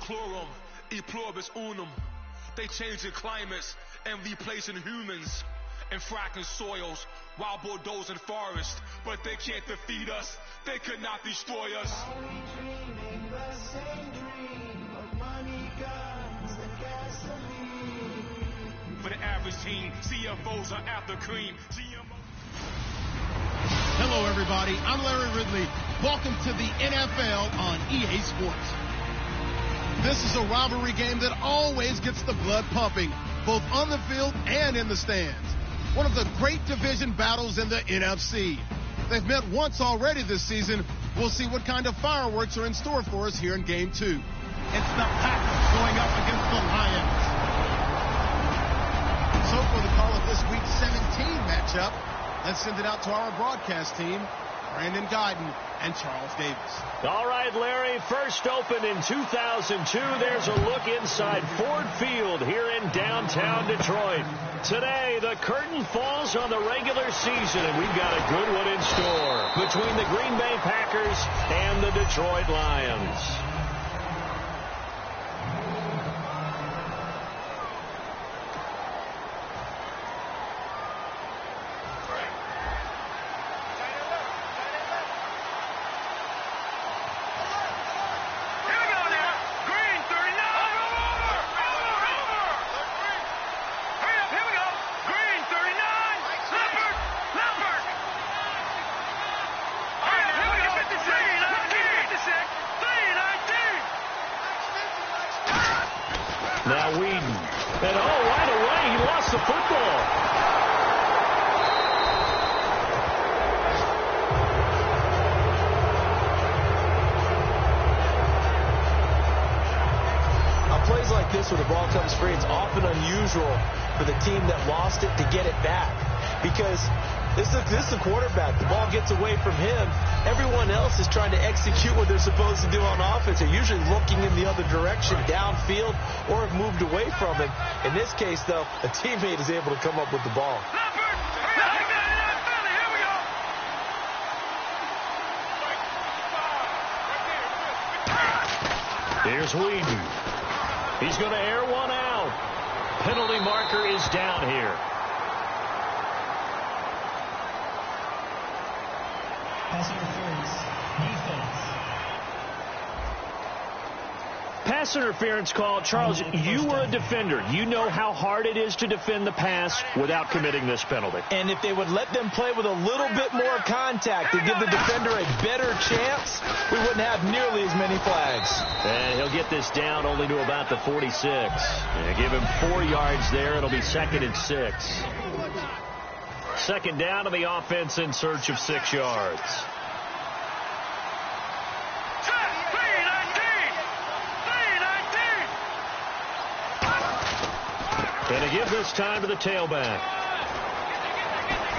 Chlorum, e pluribus unum. They changing climates and replacing humans and fracking soils, wild bulldozing forests, but they can't defeat us. They could not destroy us. Are we dreaming the same dream of money, guns, and gasoline? For the average team, CFOs are after cream. Hello, everybody. I'm Larry Ridley. Welcome to the NFL on EA Sports. This is a rivalry game that always gets the blood pumping, both on the field and in the stands. One of the great division battles in the NFC. They've met once already this season. We'll see what kind of fireworks are in store for us here in Game 2. It's the Packers going up against the Lions. So for the call of this Week 17 matchup, let's send it out to our broadcast team, Brandon Guyton and Charles Davis. All right, Larry, first opened in 2002. There's a look inside Ford Field here in downtown Detroit. Today, the curtain falls on the regular season, and we've got a good one in store between the Green Bay Packers and the Detroit Lions. Now Whedon. And right away, he lost the football. Now, plays like this where the ball comes free, it's often unusual for the team that lost it to get it back. Because this is the quarterback. The ball gets away from him. Everyone else is trying to execute what they're supposed to do on offense. They're usually looking in the other direction, downfield, or have moved away from it. In this case, though, a teammate is able to come up with the ball. Here's Whedon. He's going to air one out. Penalty marker is down here. Pass interference, defense. Pass interference call. Charles, you were a defender. You know how hard it is to defend the pass without committing this penalty. And if they would let them play with a little bit more contact to give the defender a better chance, we wouldn't have nearly as many flags. And he'll get this down only to about the 46. And give him 4 yards there. It'll be 2nd and 6. Second down to the offense in search of 6 yards. And to give this time to the tailback.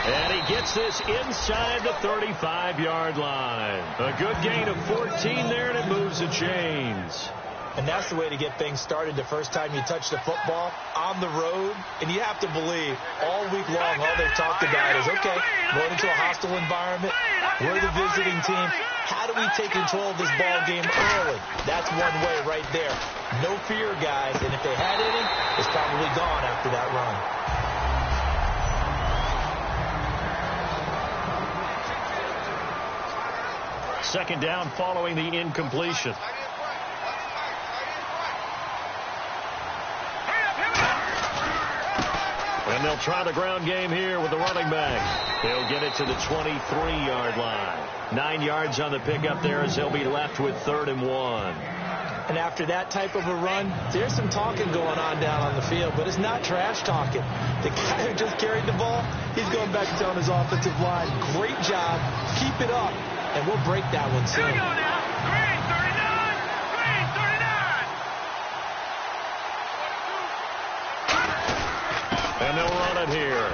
And he gets this inside the 35-yard line. A good gain of 14 there, and it moves the chains. And that's the way to get things started the first time you touch the football on the road. And you have to believe all week long all they've talked about is, okay, going into a hostile environment, we're the visiting team. How do we take control of this ball game early? That's one way right there. No fear, guys. And if they had any, it's probably gone after that run. Second down following the incompletion. And they'll try the ground game here with the running back. He'll get it to the 23-yard line. 9 yards on the pickup there as they'll be left with 3rd and 1. And after that type of a run, there's some talking going on down on the field, but it's not trash talking. The guy who just carried the ball, he's going back and telling his offensive line, great job, keep it up, and we'll break that one soon. And they'll run it here.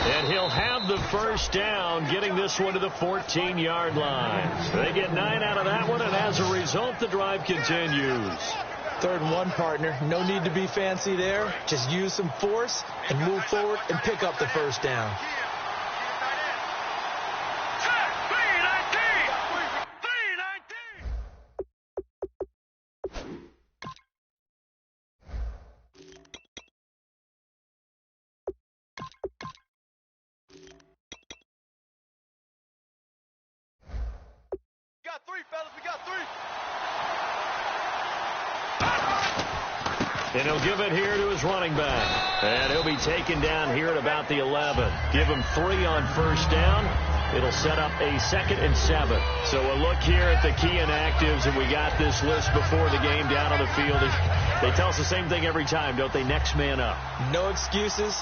And he'll have the first down, getting this one to the 14-yard line. They get 9 out of that one, and as a result, the drive continues. 3rd and 1, partner. No need to be fancy there. Just use some force and move forward and pick up the first down. And he'll give it here to his running back. And he'll be taken down here at about the 11. Give him 3 on first down. It'll set up a 2nd and 7. So a look here at the key inactives, and we got this list before the game down on the field. They tell us the same thing every time, don't they? Next man up. No excuses.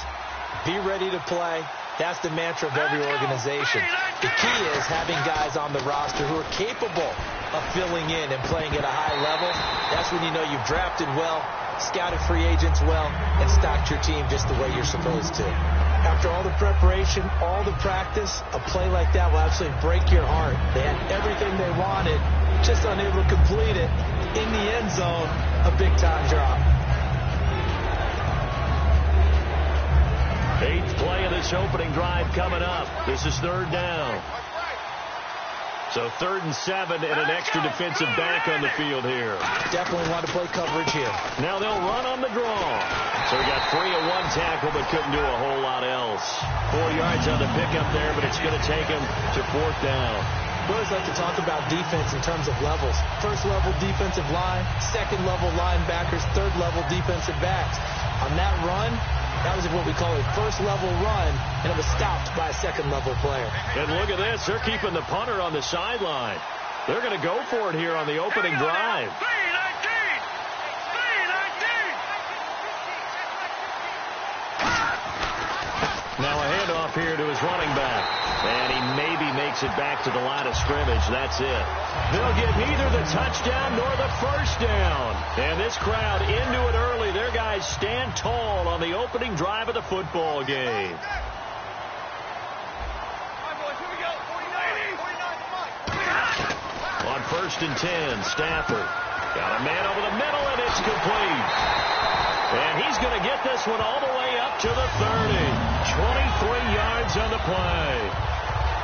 Be ready to play. That's the mantra of every organization. The key is having guys on the roster who are capable of filling in and playing at a high level. That's when you know you've drafted well, scouted free agents well, and stocked your team just the way you're supposed to. After all the preparation, all the practice, a play like that will absolutely break your heart. They had everything they wanted, just unable to complete it. In the end zone, a big-time drop. 8th play of this opening drive coming up. This is 3rd down. So 3rd and 7 and an extra defensive back on the field here. Definitely want to play coverage here. Now they'll run on the draw. So he got 3 at 1 tackle, but couldn't do a whole lot else. 4 yards on the pickup there, but it's going to take him to 4th down. We always like to talk about defense in terms of levels. 1st level defensive line, 2nd level linebackers, 3rd level defensive backs. On that run, that was what we call a 1st level run, and it was stopped by a 2nd level player. And look at this. They're keeping the punter on the sideline. They're going to go for it here on the opening drive. Now a handoff here to his running back. And he maybe makes it back to the line of scrimmage. That's it. They'll get neither the touchdown nor the first down. And this crowd into it early. Their guys stand tall on the opening drive of the football game. On 1st and 10, Stafford. Got a man over the middle, and it's complete. And he's going to get this one all the way up to the 30. 23 yards on the play.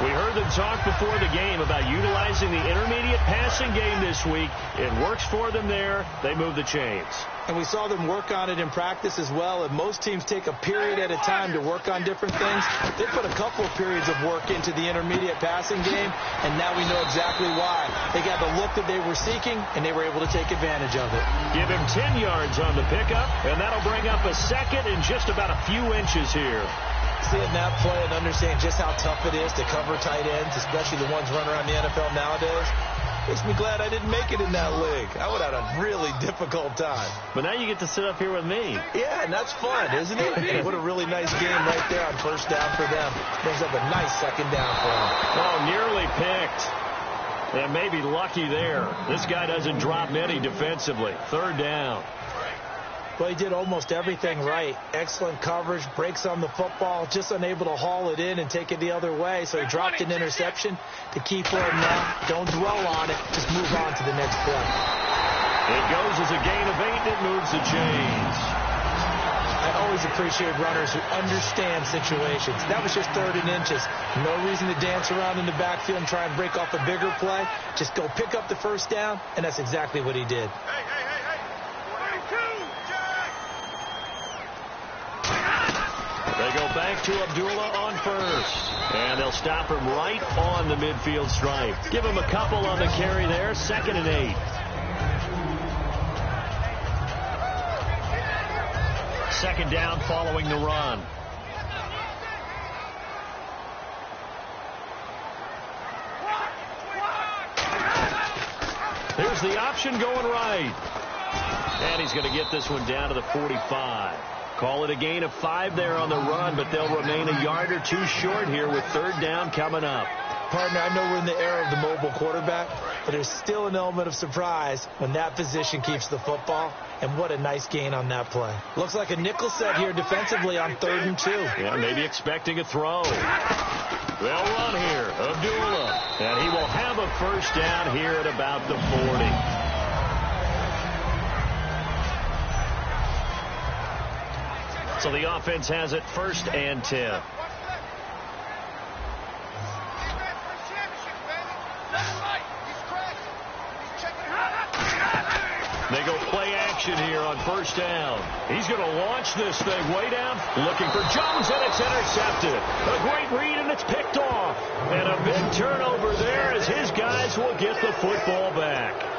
We heard them talk before the game about utilizing the intermediate passing game this week. It works for them there. They move the chains. And we saw them work on it in practice as well. And most teams take a period at a time to work on different things. They put a couple of periods of work into the intermediate passing game, and now we know exactly why. They got the look that they were seeking, and they were able to take advantage of it. Give him 10 yards on the pickup, and that'll bring up a 2nd and just about a few inches here. Seeing that play and understanding just how tough it is to cover tight ends, especially the ones running around the NFL nowadays, makes me glad I didn't make it in that league. I would have had a really difficult time. But now you get to sit up here with me. Yeah, and that's fun, isn't it? And what a really nice game right there on 1st down for them. Brings up a nice 2nd down for them. Oh, nearly picked. And maybe lucky there. This guy doesn't drop many defensively. 3rd down. Well, he did almost everything right. Excellent coverage, breaks on the football, just unable to haul it in and take it the other way. So he dropped an interception. The key for him now, don't dwell on it. Just move on to the next play. It goes as a gain of 8, and it moves the chains. I always appreciate runners who understand situations. That was just 3rd and inches. No reason to dance around in the backfield and try and break off a bigger play. Just go pick up the 1st down, and that's exactly what he did. They go back to Abdullah on 1st. And they'll stop him right on the midfield stripe. Give him a couple on the carry there. 2nd and 8. 2nd down following the run. Here's the option going right. And he's going to get this one down to the 45. Call it a gain of 5 there on the run, but they'll remain a yard or 2 short here with 3rd down coming up. Partner, I know we're in the era of the mobile quarterback, but there's still an element of surprise when that position keeps the football, and what a nice gain on that play. Looks like a nickel set here defensively on 3rd and 2. Yeah, maybe expecting a throw. They'll run here. Abdullah. And he will have a 1st down here at about the 40. So the offense has it 1st and 10. They go play action. action here on first down. He's going to launch this thing way down, looking for Jones, and it's intercepted. A great read, and it's picked off. And a big turnover there as his guys will get the football back.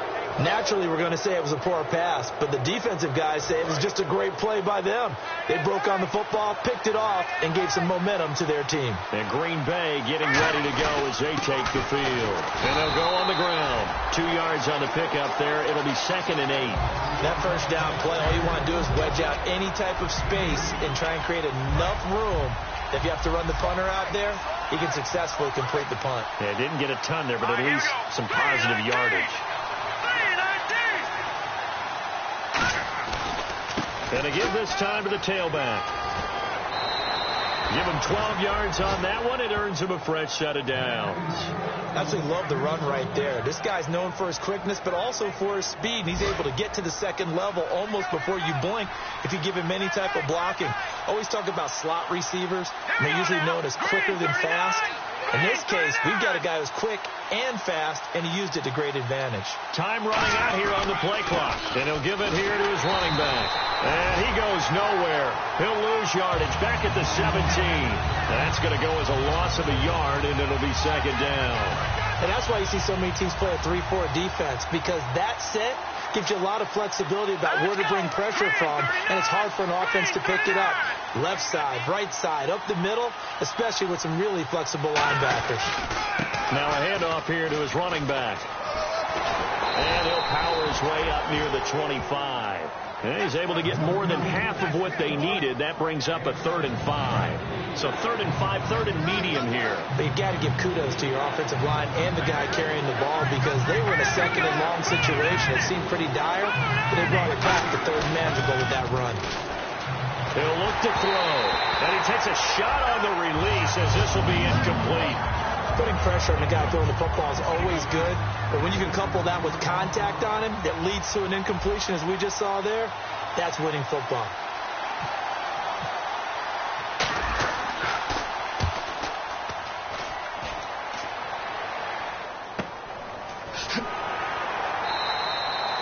Naturally, we're going to say it was a poor pass, but the defensive guys say it was just a great play by them. They broke on the football, picked it off, and gave some momentum to their team. And Green Bay getting ready to go as they take the field. And they'll go on the ground. 2 yards on the pickup there. It'll be 2nd and 8. That first down play, all you want to do is wedge out any type of space and try and create enough room. If you have to run the punter out there, he can successfully complete the punt. Yeah, didn't get a ton there, but at least some positive yardage. And again this time to the tailback. Give him 12 yards on that one. It earns him a fresh set of downs. Absolutely love the run right there. This guy's known for his quickness, but also for his speed. And he's able to get to the second level almost before you blink if you give him any type of blocking. Always talk about slot receivers. And they're usually known as quicker than fast. In this case, we've got a guy who's quick and fast, and he used it to great advantage. Time running out here on the play clock. And he'll give it here to his running back. And he goes nowhere. He'll lose yardage back at the 17. That's going to go as a loss of a yard, and it'll be 2nd down. And that's why you see so many teams play a 3-4 defense, because that set gives you a lot of flexibility about where to bring pressure from, and it's hard for an offense to pick it up. Left side, right side, up the middle, especially with some really flexible linebackers. Now a handoff here to his running back. And he'll power his way up near the 25. And he's able to get more than half of what they needed. That brings up a 3rd and 5. So 3rd and 5, 3rd and medium here. But you've got to give kudos to your offensive line and the guy carrying the ball, because they were in a 2nd and long situation. It seemed pretty dire, but they brought it back to 3rd and manageable with that run. He'll look to throw. And he takes a shot on the release as this will be incomplete. Putting pressure on the guy throwing the football is always good, but when you can couple that with contact on him that leads to an incompletion, as we just saw there, that's winning football.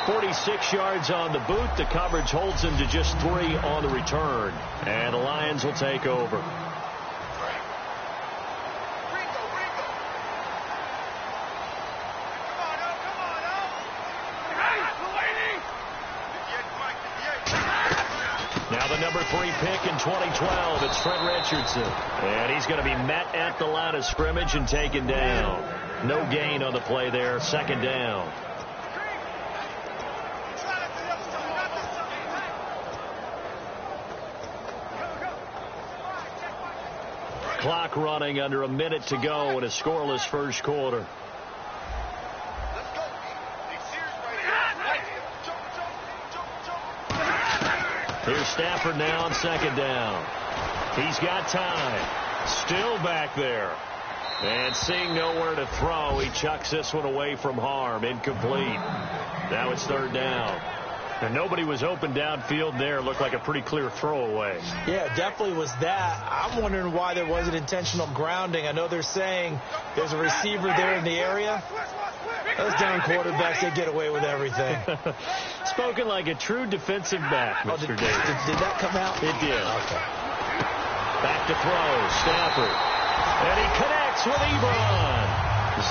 .46 yards on the boot. The coverage holds him to just 3 on the return. And the Lions will take over. Now the number 3 pick in 2012, it's Trent Richardson. And he's going to be met at the line of scrimmage and taken down. No gain on the play there, 2nd down. Clock running, under a minute to go in a scoreless first quarter. Here's Stafford now on 2nd down. He's got time. Still back there. And seeing nowhere to throw, he chucks this one away from harm. Incomplete. Now it's 3rd down. And nobody was open downfield there. Looked like a pretty clear throwaway. Yeah, definitely was that. I'm wondering why there wasn't intentional grounding. I know they're saying there's a receiver there in the area. Those down quarterbacks, they get away with everything. Spoken like a true defensive back, Mr. Davis. Did that come out? It did. Okay. Back to throw, Stafford. And he connects with Ebron.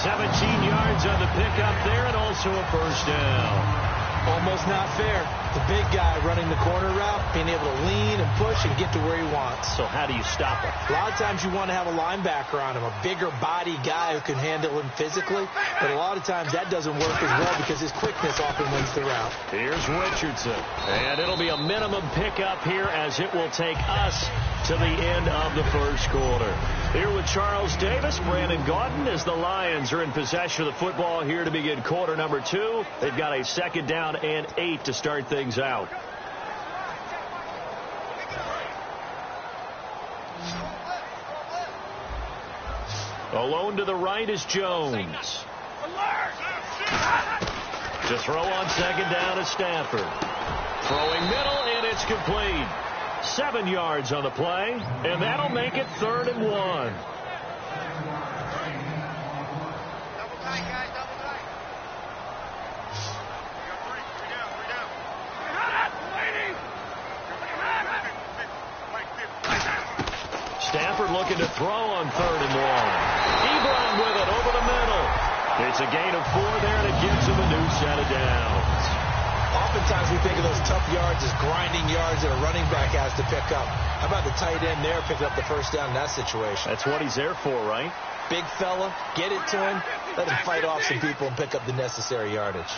17 yards on the pickup there, and also a 1st down. Almost not fair. The big guy running the corner route, being able to lean and push and get to where he wants. So how do you stop him? A lot of times you want to have a linebacker on him, a bigger body guy who can handle him physically. But a lot of times that doesn't work as well because his quickness often wins the route. Here's Richardson. And it'll be a minimum pickup here as it will take us to the end of the first quarter. Here with Charles Davis, Brandon Gaudin, as the Lions are in possession of the football here to begin quarter number 2. They've got a 2nd down and 8 to start things out. Alone to the right is Jones. To throw on 2nd down is Stafford. Throwing middle, and it's complete. 7 yards on the play, and that'll make it 3rd and 1. Stafford looking to throw on 3rd and 1. Ebron with it over the middle. It's a gain of 4 there, and it gives him a new set of downs. Oftentimes we think of those tough yards as grinding yards that a running back has to pick up. How about the tight end there picking up the first down in that situation? That's what he's there for, right? Big fella, get it to him, let him fight off some people and pick up the necessary yardage.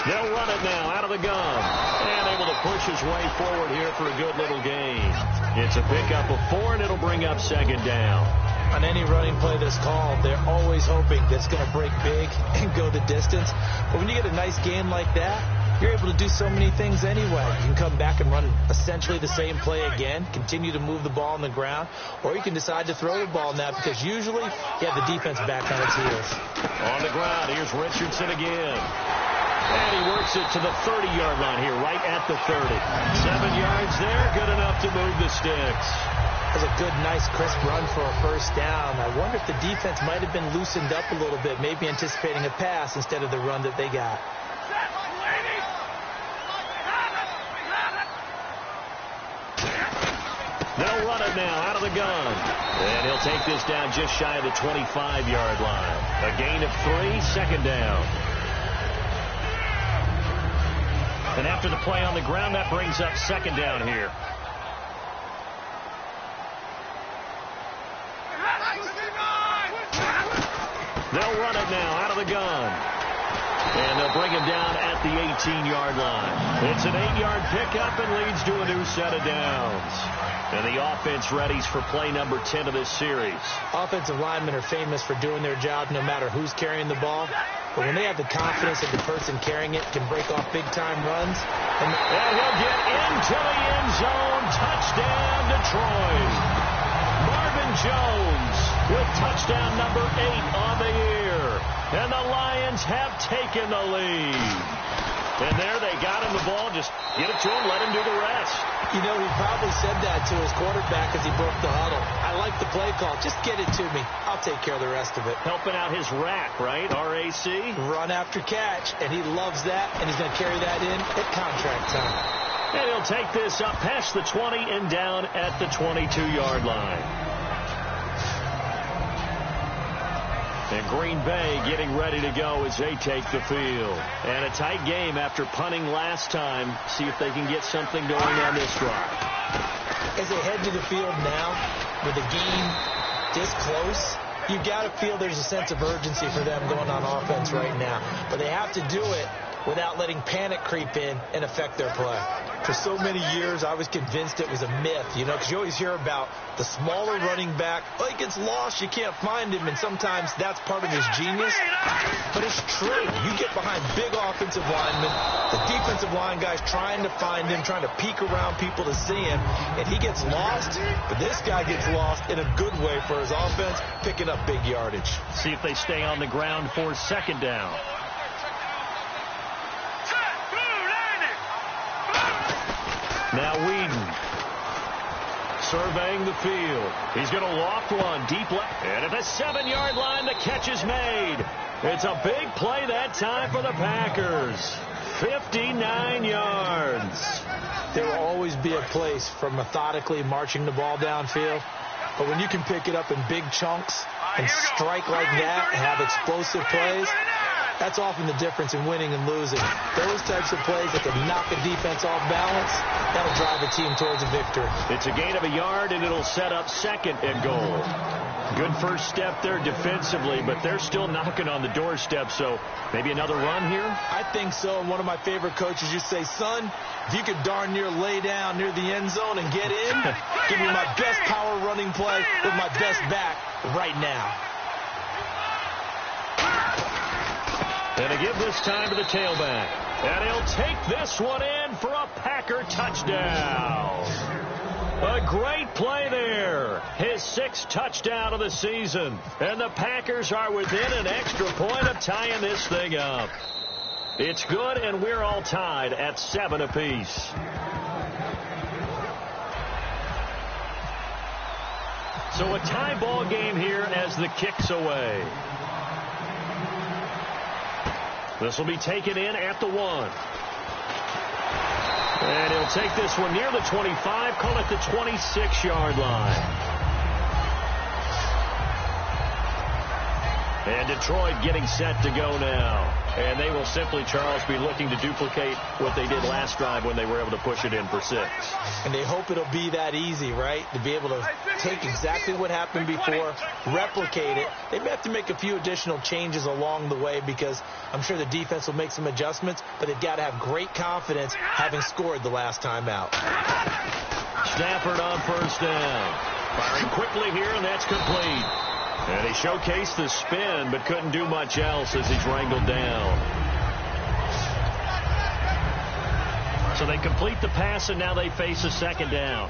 They'll run it now out of the gun. And able to push his way forward here for a good little gain. It's a pickup of 4, and it'll bring up 2nd down. On any running play that's called, they're always hoping that it's going to break big and go the distance. But when you get a nice gain like that, you're able to do so many things anyway. You can come back and run essentially the same play again, continue to move the ball on the ground, or you can decide to throw the ball now because usually you have the defense back on its heels. On the ground, here's Richardson again. And he works it to the 30-yard line here, right at the 30. 7 yards there, good enough to move the sticks. That's a good, nice, crisp run for a first down. I wonder if the defense might have been loosened up a little bit, maybe anticipating a pass instead of the run that they got. They'll run it now out of the gun. And he'll take this down just shy of the 25-yard line. A gain of 3, 2nd down. And after the play on the ground, that brings up 2nd down here. They'll run it now out of the gun. And they'll bring him down at the 18-yard line. It's an 8-yard pickup and leads to a new set of downs. And the offense readies for play number 10 of this series. Offensive linemen are famous for doing their job no matter who's carrying the ball. But when they have the confidence that the person carrying it can break off big-time runs. And he'll get into the end zone. Touchdown, Detroit. Marvin Jones with touchdown number 8 on the year. And the Lions have taken the lead. And there they got him the ball. Just get it to him, let him do the rest. You know, he probably said that to his quarterback as he broke the huddle. I like the play call. Just get it to me. I'll take care of the rest of it. Helping out his rack, right? R-A-C? Run after catch. And he loves that, and he's going to carry that in at contract time. And he'll take this up past the 20 and down at the 22-yard line. And Green Bay getting ready to go as they take the field. And a tight game after punting last time. See if they can get something going on this drive. As they head to the field now, with the game this close, you've got to feel there's a sense of urgency for them going on offense right now. But they have to do it without letting panic creep in and affect their play. For so many years, I was convinced it was a myth, you know, because you always hear about the smaller running back. Oh, he gets lost, you can't find him, and sometimes that's part of his genius. But it's true. You get behind big offensive linemen, the defensive line guys trying to find him, trying to peek around people to see him, and he gets lost, but this guy gets lost in a good way for his offense, picking up big yardage. See if they stay on the ground for 2nd down. Now Whedon surveying the field. He's going to loft one deep left. And at the 7-yard line, the catch is made. It's a big play that time for the Packers. 59 yards. There will always be a place for methodically marching the ball downfield. But when you can pick it up in big chunks and strike like that and have explosive plays, that's often the difference in winning and losing. Those types of plays that can knock a defense off balance, that'll drive a team towards a victory. It's a gain of a yard, and it'll set up 2nd and goal. Good first step there defensively, but they're still knocking on the doorstep, so maybe another run here? I think so, and one of my favorite coaches used to say, son, if you could darn near lay down near the end zone and get in, give me my best power running play with my best back right now. And to give this time to the tailback. And he'll take this one in for a Packer touchdown. A great play there. His 6th touchdown of the season. And the Packers are within an extra point of tying this thing up. It's good, and we're all tied at 7 apiece. So a tie ball game here as the kick's away. This will be taken in at the 1. And he'll take this one near the 25, call it the 26-yard line. And Detroit getting set to go now. And they will simply, Charles, be looking to duplicate what they did last drive when they were able to push it in for 6. And they hope it'll be that easy, right? To be able to take exactly what happened before, replicate it. They may have to make a few additional changes along the way because I'm sure the defense will make some adjustments, but they've got to have great confidence having scored the last time out. Stafford on first down. Firing quickly here, and that's complete. And he showcased the spin, but couldn't do much else as he's wrangled down. So they complete the pass, and now they face a second down.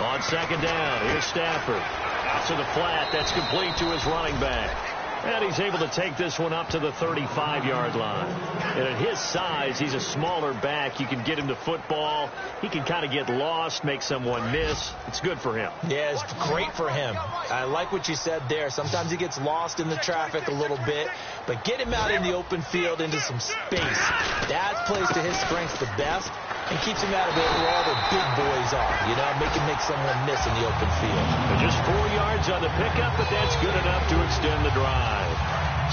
On second down, here's Stafford. Out to the flat, that's complete to his running back. And he's able to take this one up to the 35-yard line. And at his size, he's a smaller back. You can get him the football. He can kind of get lost, make someone miss. It's good for him. Yeah, it's great for him. I like what you said there. Sometimes he gets lost in the traffic a little bit. But get him out in the open field into some space. That plays to his strengths the best and keeps him out of it where all the big boys are. You know, make someone miss in the open field. And just 4 yards on the pickup, but that's good enough to extend the drive.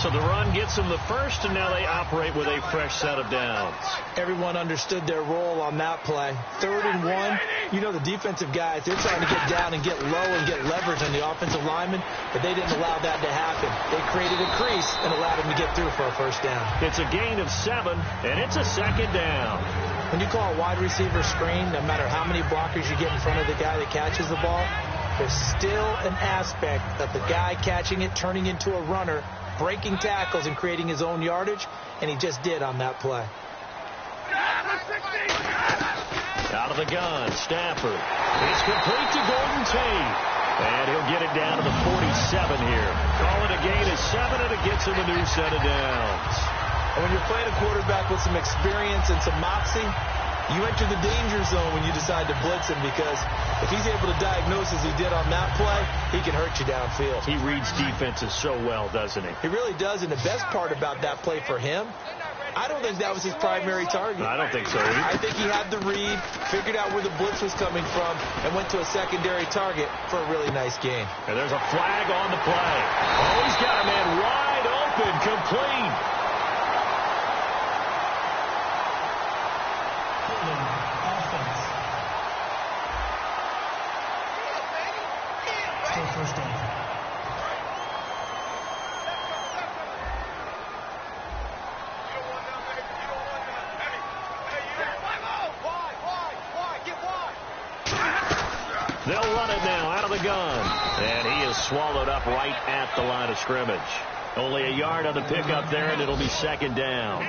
So the run gets them the first, and now they operate with a fresh set of downs. Everyone understood their role on that play. 3rd and 1. You know the defensive guys, they're trying to get down and get low and get leverage on the offensive lineman, but they didn't allow that to happen. They created a crease and allowed him to get through for a first down. It's a gain of 7, and it's a second down. When you call a wide receiver screen, no matter how many blockers you get in front of the guy that catches the ball, there's still an aspect of the guy catching it, turning into a runner, breaking tackles and creating his own yardage, and he just did on that play. Out of the gun, Stafford. It's complete to Golden Tate. And he'll get it down to the 47 here. Call it a gain of 7, and it gets him a new set of downs. And when you're playing a quarterback with some experience and some moxie, you enter the danger zone when you decide to blitz him, because if he's able to diagnose as he did on that play, he can hurt you downfield. He reads defenses so well, doesn't he? He really does, and the best part about that play for him, I don't think that was his primary target. I don't think so either. I think he had the read, figured out where the blitz was coming from, and went to a secondary target for a really nice gain. And there's a flag on the play. Oh, he's got a man wide open, complete. Offense. Still first down. They'll run it now out of the gun. And he is swallowed up right at the line of scrimmage. Only a yard on the pickup there, and it'll be second down.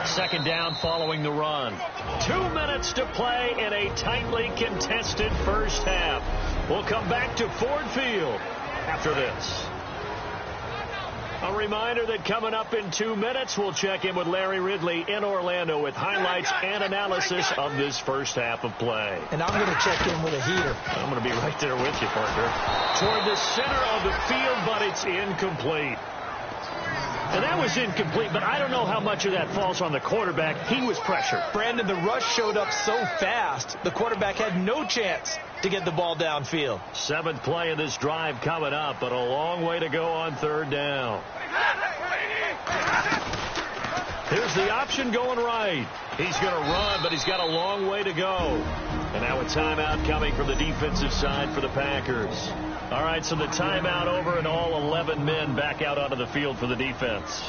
Second down following the run. 2 minutes to play in a tightly contested first half. We'll come back to Ford Field after this. A reminder that coming up in 2 minutes, we'll check in with Larry Ridley in Orlando with highlights and analysis of this first half of play. And I'm going to check in with a heater. I'm going to be right there with you, partner. Toward the center of the field, but it's incomplete. And that was incomplete, but I don't know how much of that falls on the quarterback. He was pressured. Brandon, the rush showed up so fast, the quarterback had no chance to get the ball downfield. 7th play of this drive coming up, but a long way to go on 3rd down. Here's the option going right. He's going to run, but he's got a long way to go. And now a timeout coming from the defensive side for the Packers. All right, so the timeout over and all 11 men back out onto the field for the defense.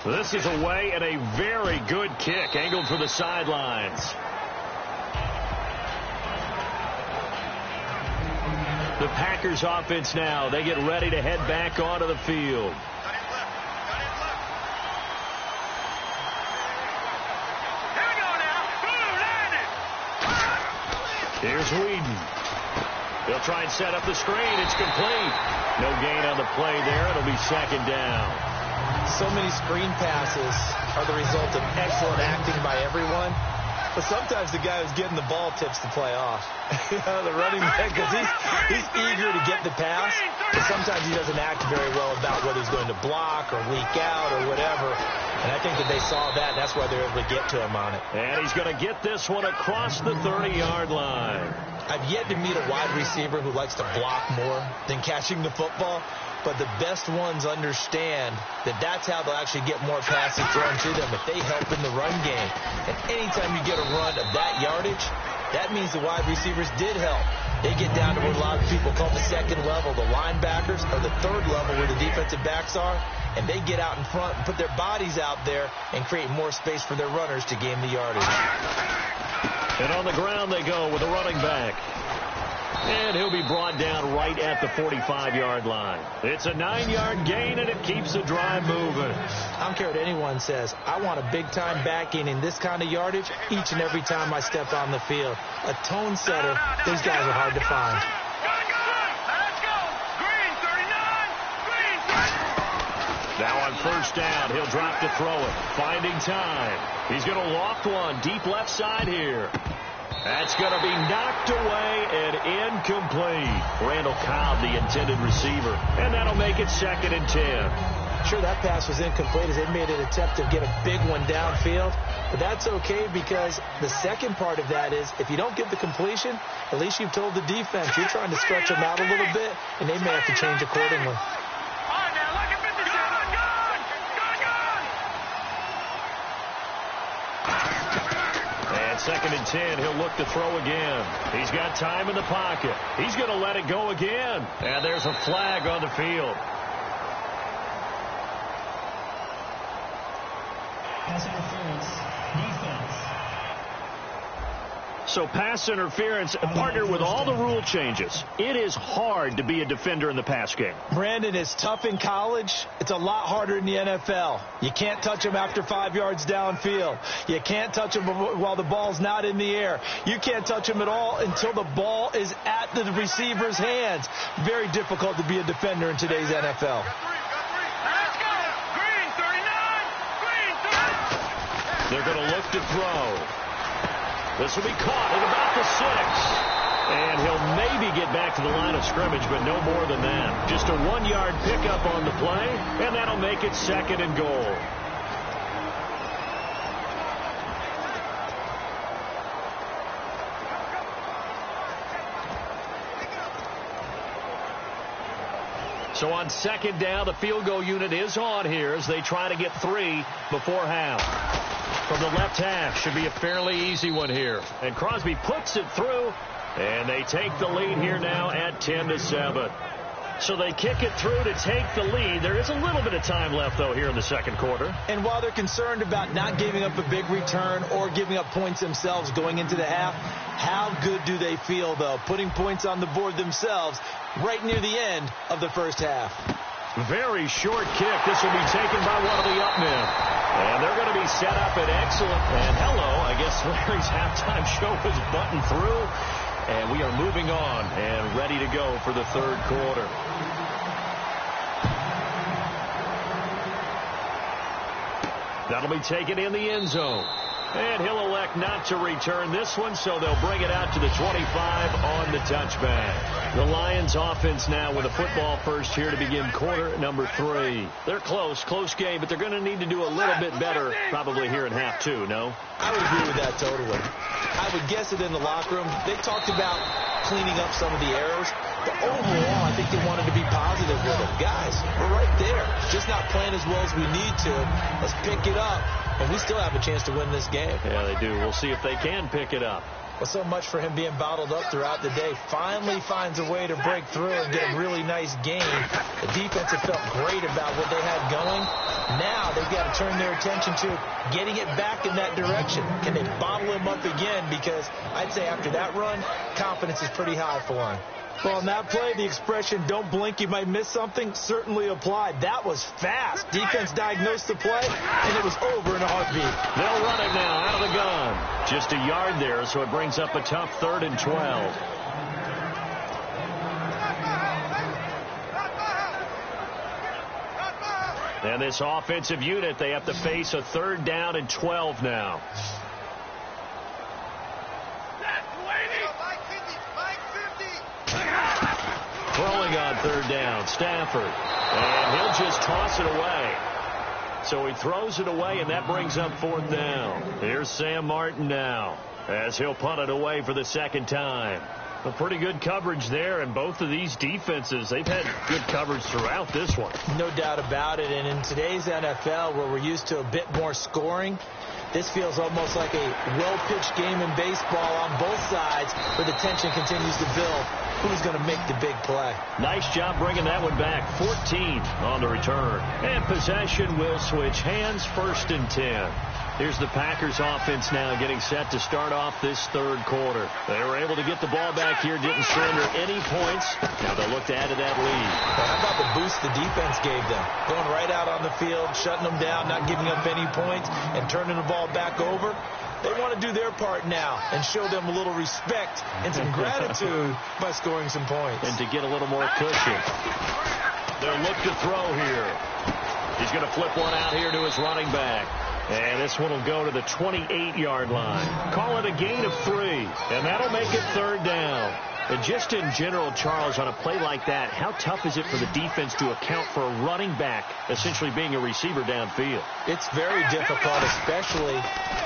This is away and a very good kick angled for the sidelines. The Packers offense now. They get ready to head back onto the field. Here's Whedon. They'll try and set up the screen. It's complete. No gain on the play there. It'll be second down. so many screen passes are the result of excellent acting by everyone. But sometimes the guy who's getting the ball tips the play off. The running back, because he's eager to get the pass, but sometimes he doesn't act very well about whether he's going to block or leak out or whatever. And I think that they saw that, and that's why they were able to get to him on it. And he's going to get this one across the 30-yard line. I've yet to meet a wide receiver who likes to block more than catching the football. But the best ones understand that that's how they'll actually get more passes thrown to them if they help in the run game. And anytime you get a run of that yardage, that means the wide receivers did help. They get down to what a lot of people call the second level, the linebackers, or the third level where the defensive backs are, and they get out in front and put their bodies out there and create more space for their runners to gain the yardage. And on the ground they go with a running back. And he'll be brought down right at the 45-yard line. It's a 9-yard gain, and it keeps the drive moving. I don't care what anyone says. I want a big-time back gaining this kind of yardage each and every time I step on the field. A tone setter, these guys are hard to find. Now on first down, he'll drop to throw it. Finding time. He's going to loft one deep left side here. That's going to be knocked away and incomplete. Randall Cobb, the intended receiver. And that'll make it 2nd and 10. Sure, that pass was incomplete as they made an attempt to get a big one downfield. But that's okay because the second part of that is if you don't get the completion, at least you've told the defense you're trying to stretch them out a little bit, and they may have to change accordingly. And 2nd and 10, he'll look to throw again. He's got time in the pocket. He's going to let it go again. And there's a flag on the field. Pass interference. Defense. So pass interference, partnered with all the rule changes. It is hard to be a defender in the pass game. Brandon, is tough in college. It's a lot harder in the NFL. You can't touch him after 5 yards downfield. You can't touch him while the ball's not in the air. You can't touch him at all until the ball is at the receiver's hands. Very difficult to be a defender in today's NFL. They're going to look to throw. This will be caught at about the 6. And he'll maybe get back to the line of scrimmage, but no more than that. Just a 1-yard pickup on the play, and that'll make it 2nd and goal. So on 2nd down, the field goal unit is on here as they try to get 3 before half. From the left half, should be a fairly easy one here. And Crosby puts it through, and they take the lead here now at 10-7. So they kick it through to take the lead. There is a little bit of time left, though, here in the second quarter. And while they're concerned about not giving up a big return or giving up points themselves going into the half, how good do they feel, though, putting points on the board themselves right near the end of the first half? Very short kick. This will be taken by one of the up men. And they're going to be set up at excellent. And hello, I guess Larry's halftime show is buttoned through. And we are moving on and ready to go for the third quarter. That'll be taken in the end zone. And he'll elect not to return this one, so they'll bring it out to the 25 on the touchback. The Lions offense now with a football first here to begin quarter number 3. They're close game, but they're going to need to do a little bit better probably here in half 2, no? I would agree with that totally. I would guess it in the locker room. They talked about cleaning up some of the errors, but overall I think they wanted to be positive with it. Guys, we're right there. Just not playing as well as we need to. Let's pick it up. And we still have a chance to win this game. Yeah, they do. We'll see if they can pick it up. Well, so much for him being bottled up throughout the day. Finally finds a way to break through and get a really nice game. The defense have felt great about what they had going. Now they've got to turn their attention to getting it back in that direction. Can they bottle him up again? Because I'd say after that run, confidence is pretty high for him. Well, on that play, the expression, don't blink, you might miss something, certainly applied. That was fast. Defense diagnosed the play, and it was over in a heartbeat. They'll run it now out of the gun. Just a yard there, so it brings up a tough 3rd and 12. And this offensive unit, they have to face a 3rd down and 12 now. Throwing on 3rd down, Stafford. And he'll just toss it away. So he throws it away, and that brings up 4th down. Here's Sam Martin now, as he'll punt it away for the 2nd time. A pretty good coverage there, and both of these defenses, they've had good coverage throughout this one. No doubt about it, and in today's NFL, where we're used to a bit more scoring, this feels almost like a well-pitched game in baseball on both sides, where the tension continues to build. Who's going to make the big play? Nice job bringing that one back. 14 on the return. And possession will switch hands, 1st and 10. Here's the Packers offense now getting set to start off this 3rd quarter. They were able to get the ball back here, didn't surrender any points. Now they'll look to add to that lead. Well, how about the boost the defense gave them? Going right out on the field, shutting them down, not giving up any points, and turning the ball back over. They want to do their part now and show them a little respect and some gratitude by scoring some points. And to get a little more cushion. They'll look to throw here. He's going to flip one out here to his running back. And this one will go to the 28-yard line. Call it a gain of 3, and that'll make it 3rd down. And just in general, Charles, on a play like that, how tough is it for the defense to account for a running back essentially being a receiver downfield? It's very difficult, especially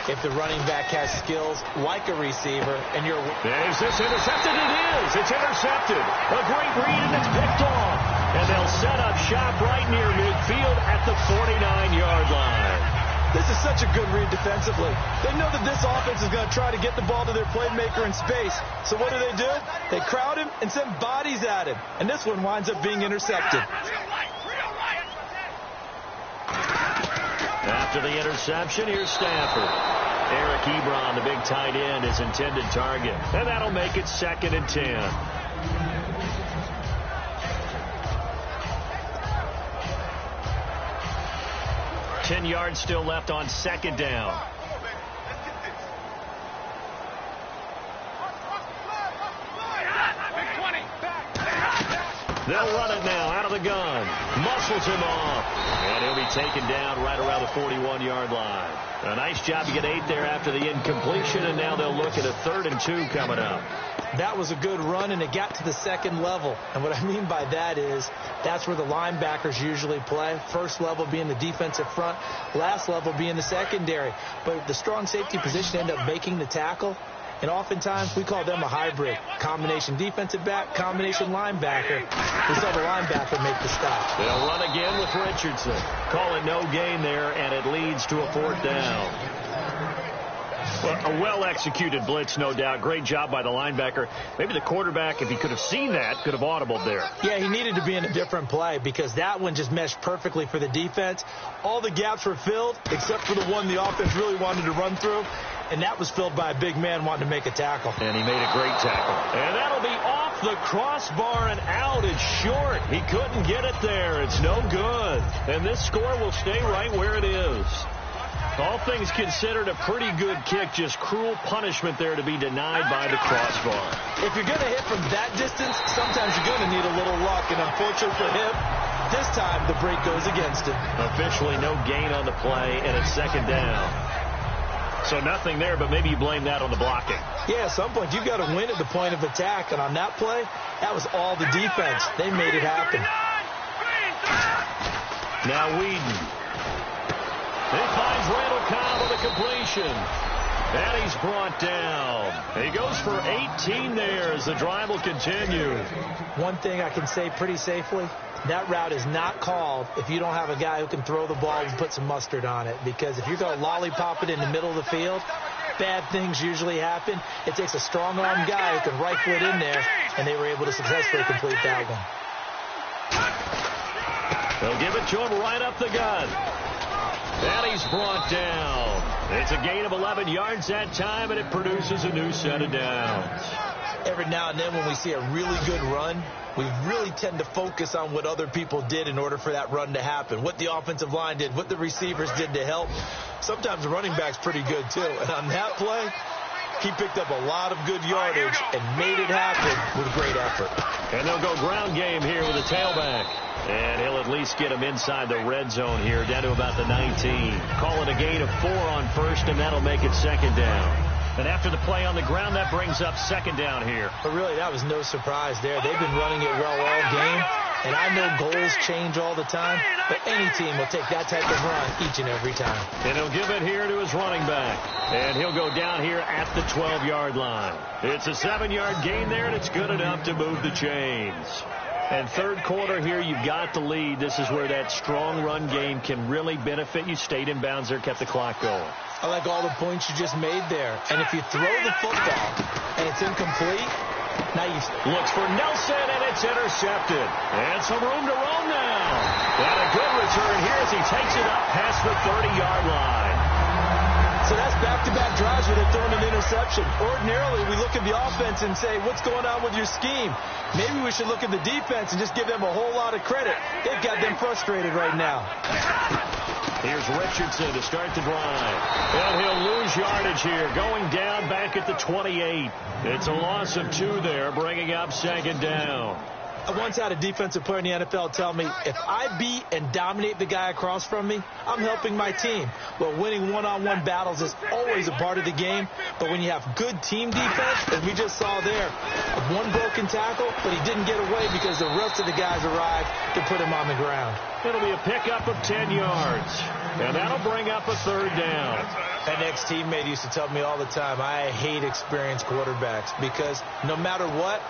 if the running back has skills like a receiver. And you're... Is this intercepted? It is. It's intercepted. A great read, and it's picked off. And they'll set up shop right near midfield at the 49-yard line. This is such a good read defensively. They know that this offense is going to try to get the ball to their playmaker in space. So what do? They crowd him and send bodies at him. And this one winds up being intercepted. After the interception, here's Stafford. Eric Ebron, the big tight end, his intended target. And that'll make it 2nd and 10. 10 yards still left on 2nd down. They'll run it now out of the gun. Muscles him off. And he'll be taken down right around the 41-yard line. A nice job to get 8 there after the incompletion, and now they'll look at a 3rd and 2 coming up. That was a good run, and it got to the 2nd level. And what I mean by that is that's where the linebackers usually play. First level being the defensive front, last level being the secondary. But the strong safety position ended up making the tackle. And oftentimes we call them a hybrid. Combination defensive back, combination linebacker. We saw the linebacker make the stop. They'll run again with Richardson. Call it no gain there, and it leads to a 4th down. Well, a well-executed blitz, no doubt. Great job by the linebacker. Maybe the quarterback, if he could have seen that, could have audibled there. Yeah, he needed to be in a different play because that one just meshed perfectly for the defense. All the gaps were filled except for the one the offense really wanted to run through, and that was filled by a big man wanting to make a tackle. And he made a great tackle. And that'll be off the crossbar and out. It's short. He couldn't get it there. It's no good. And this score will stay right where it is. All things considered, a pretty good kick. Just cruel punishment there to be denied by the crossbar. If you're going to hit from that distance, sometimes you're going to need a little luck. And unfortunately for him, this time the break goes against him. Officially no gain on the play, and it's 2nd down. So nothing there, but maybe you blame that on the blocking. Yeah, at some point you've got to win at the point of attack. And on that play, that was all the defense. They made it happen. Now Whedon. He finds Randall Cobb with a completion. And he's brought down. He goes for 18 there as the drive will continue. One thing I can say pretty safely, that route is not called if you don't have a guy who can throw the ball and put some mustard on it. Because if you're going to lollipop it in the middle of the field, bad things usually happen. It takes a strong-armed guy who can rifle it in there, and they were able to successfully complete that one. They'll give it to him right up the gun. And he's brought down. It's a gain of 11 yards that time, and it produces a new set of downs. Every now and then when we see a really good run, we really tend to focus on what other people did in order for that run to happen. What the offensive line did, what the receivers did to help. Sometimes the running back's pretty good, too. And on that play, he picked up a lot of good yardage and made it happen with great effort. And they'll go ground game here with a tailback. And he'll at least get him inside the red zone here, down to about the 19. Call it a gain of 4 on first, and that'll make it second down. And after the play on the ground, that brings up second down here. But really, that was no surprise there. They've been running it well all game. And I know goals change all the time, but any team will take that type of run each and every time. And he'll give it here to his running back. And he'll go down here at the 12-yard line. It's a 7-yard gain there, and it's good enough to move the chains. And third quarter here, you've got the lead. This is where that strong run game can really benefit you. Stayed in bounds there, kept the clock going. I like all the points you just made there. And if you throw the football and it's incomplete, now you looks for Nelson, and it's intercepted. And some room to roam now. And a good return here as he takes it up past the 30-yard line. So that's back-to-back drives where they're throwing an interception. Ordinarily, we look at the offense and say, what's going on with your scheme? Maybe we should look at the defense and just give them a whole lot of credit. They've got them frustrated right now. Here's Richardson to start the drive. And he'll lose yardage here, going down back at the 28. It's a loss of 2 there, bringing up second down. I once had a defensive player in the NFL tell me, if I beat and dominate the guy across from me, I'm helping my team. Well, winning one-on-one battles is always a part of the game, but when you have good team defense, as we just saw there, one broken tackle, but he didn't get away because the rest of the guys arrived to put him on the ground. It'll be a pickup of 10 yards, and that'll bring up a third down. An ex-teammate used to tell me all the time, I hate experienced quarterbacks because no matter what,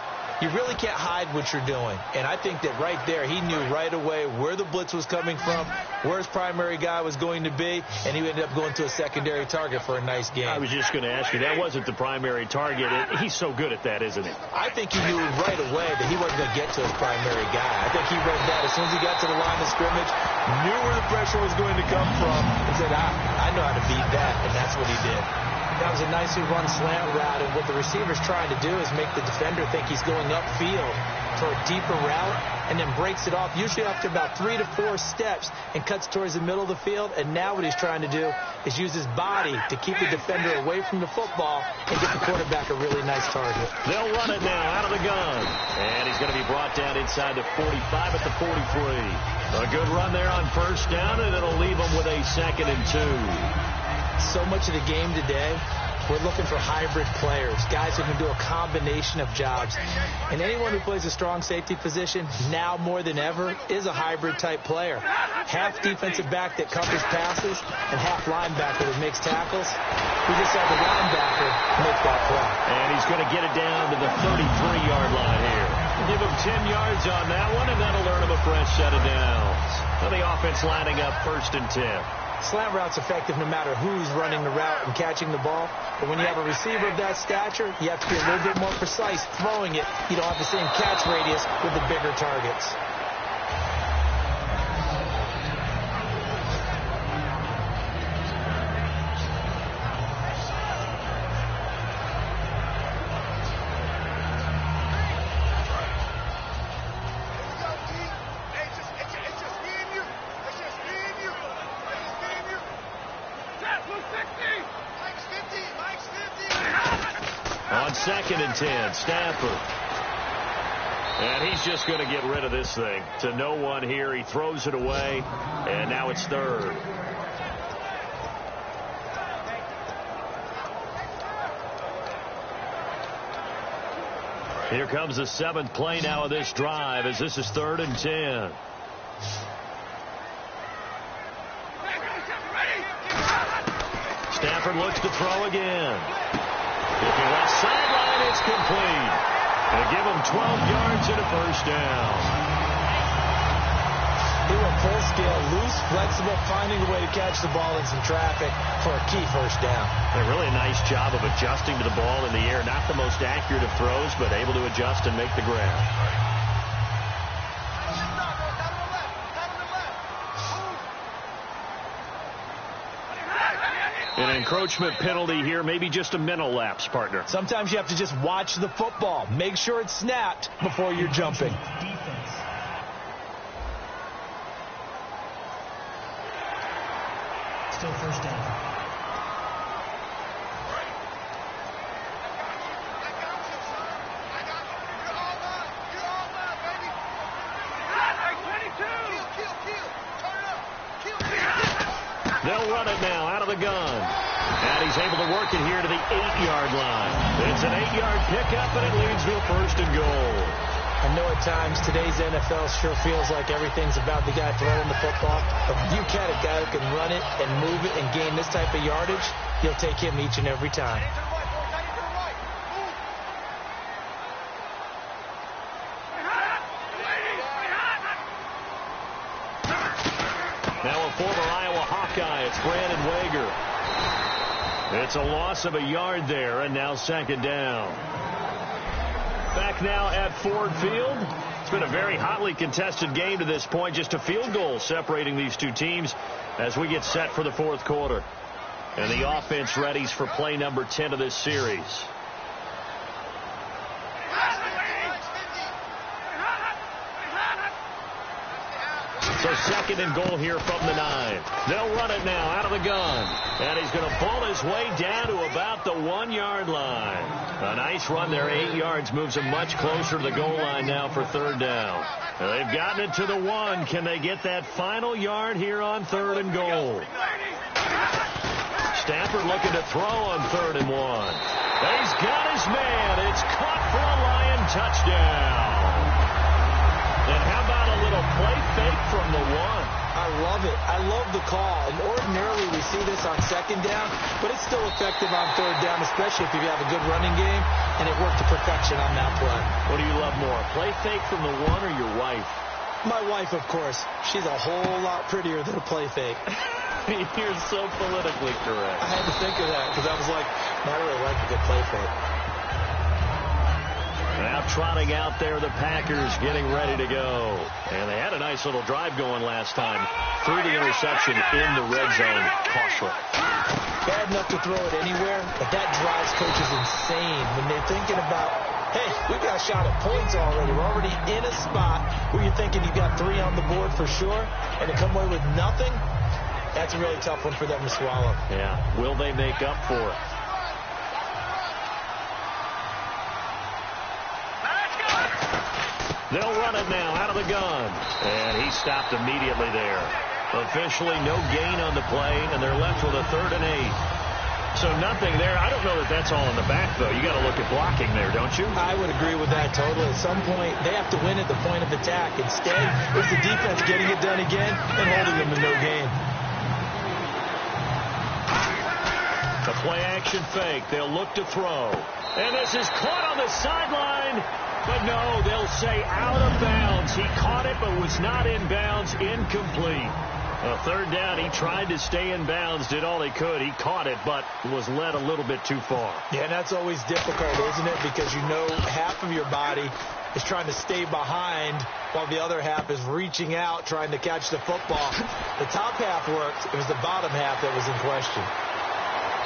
you really can't hide what you're doing. And I think that right there, he knew right away where the blitz was coming from, where his primary guy was going to be, and he ended up going to a secondary target for a nice game. I was just going to ask you, that wasn't the primary target. He's so good at that, isn't he? I think he knew right away that he wasn't going to get to his primary guy. I think he read that as soon as he got to the line of scrimmage, knew where the pressure was going to come from, and said, I know how to beat that, and that's what he did. That was a nicely run slant route, and what the receiver's trying to do is make the defender think he's going upfield for a deeper route, and then breaks it off, usually after about 3 to 4 steps, and cuts towards the middle of the field. And now what he's trying to do is use his body to keep the defender away from the football and get the quarterback a really nice target. They'll run it now out of the gun, and he's going to be brought down inside the 45 at the 43. A good run there on first down, and it'll leave him with a 2nd and 2. So much of the game today, we're looking for hybrid players, guys who can do a combination of jobs. And anyone who plays a strong safety position, now more than ever, is a hybrid type player. Half defensive back that covers passes, and half linebacker that makes tackles. We just saw the linebacker make that play. And he's going to get it down to the 33-yard line here. Give him 10 yards on that one, and that'll earn him a fresh set of downs. Now the offense lining up 1st and 10. Slant route's effective no matter who's running the route and catching the ball. But when you have a receiver of that stature, you have to be a little bit more precise throwing it. You don't have the same catch radius with the bigger targets. On 2nd and 10, Stafford. And he's just going to get rid of this thing to no one here. He throws it away, and now it's 3rd. Here comes the 7th play now of this drive as this is 3rd and 10. Stafford looks to throw again. Looking left sideline, it's complete. They give him 12 yards and a first down. They were full scale, loose, flexible, finding a way to catch the ball in some traffic for a key first down. A really nice job of adjusting to the ball in the air. Not the most accurate of throws, but able to adjust and make the grab. An encroachment penalty here, maybe just a mental lapse, partner. Sometimes you have to just watch the football. Make sure it's snapped before you're jumping. Defense. Still first down. They'll run it now out of the gun. And he's able to work it here to the 8-yard line. It's an 8-yard pickup, and it leads to a 1st and goal. I know at times today's NFL sure feels like everything's about the guy throwing the football. But if you get a guy who can run it and move it and gain this type of yardage, you'll take him each and every time. Now a former Iowa Hawkeye, it's Brandon Wager. It's a loss of a yard there, and now 2nd down. Back now at Ford Field. It's been a very hotly contested game to this point. Just a field goal separating these two teams as we get set for the 4th quarter. And the offense readies for play number 10 of this series. So 2nd and goal here from the 9. They'll run it now out of the gun. And he's going to pull his way down to about the 1-yard line. A nice run there, 8 yards, moves him much closer to the goal line now for 3rd down. They've gotten it to the 1. Can they get that final yard here on 3rd and goal? Stafford looking to throw on 3rd and 1. He's got his man. It's caught for a Lion touchdown. And how about a little play fake from the 1? I love it. I love the call. And ordinarily we see this on 2nd down, but it's still effective on 3rd down, especially if you have a good running game, and it worked to perfection on that play. What do you love more, a play fake from the 1 or your wife? My wife, of course. She's a whole lot prettier than a play fake. You're so politically correct. I had to think of that because I was like, I really like a good play fake. Now trotting out there, the Packers getting ready to go. And they had a nice little drive going last time. Through the interception in the red zone. Costly. Bad enough to throw it anywhere, but that drives coaches insane when they're thinking about, hey, we've got a shot at points already. We're already in a spot where you're thinking you've got 3 on the board for sure, and to come away with nothing, that's a really tough one for them to swallow. Yeah. Will they make up for it? They'll run it now out of the gun. And he stopped immediately there. Officially no gain on the play, and they're left with a 3rd and 8. So nothing there. I don't know that that's all in the back, though. You got to look at blocking there, don't you? I would agree with that totally. At some point, they have to win at the point of attack. Instead, it's the defense getting it done again and holding them to no gain. The play-action fake. They'll look to throw. And this is caught on the sideline. But no, they'll say out of bounds. He caught it but was not in bounds. Incomplete. A 3rd down. He tried to stay in bounds, did all he could. He caught it but was led a little bit too far. Yeah, and that's always difficult, isn't it? Because you know half of your body is trying to stay behind while the other half is reaching out trying to catch the football. The top half worked. It was the bottom half that was in question.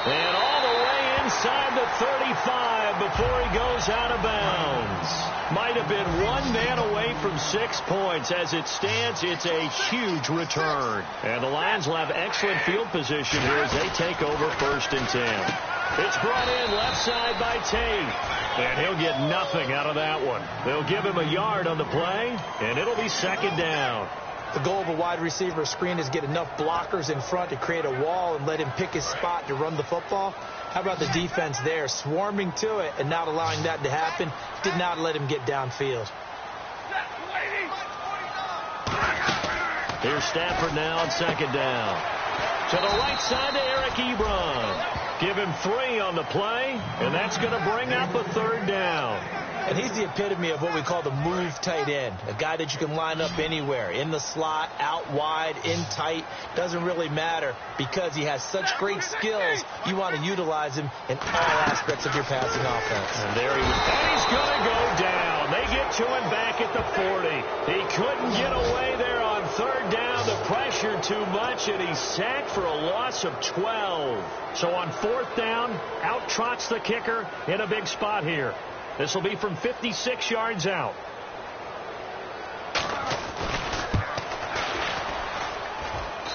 And all the way inside the 35 before he goes out of bounds. Might have been 1 man away from 6 points. As it stands, it's a huge return. And the Lions will have excellent field position here as they take over 1st and 10. It's brought in left side by Tate. And he'll get nothing out of that one. They'll give him a yard on the play, and it'll be 2nd down. The goal of a wide receiver screen is get enough blockers in front to create a wall and let him pick his spot to run the football. How about the defense there, swarming to it and not allowing that to happen? Did not let him get downfield. Here's Stafford now on 2nd down. To the right side to Eric Ebron. Give him 3 on the play, and that's going to bring up a 3rd down. And he's the epitome of what we call the move tight end, a guy that you can line up anywhere, in the slot, out wide, in tight, doesn't really matter because he has such great skills. You want to utilize him in all aspects of your passing offense. And there he's going to go down. They get to him back at the 40. He couldn't get away there on 3rd down. The pressure too much, and he's sacked for a loss of 12. So on 4th down, out trots the kicker in a big spot here. This will be from 56 yards out.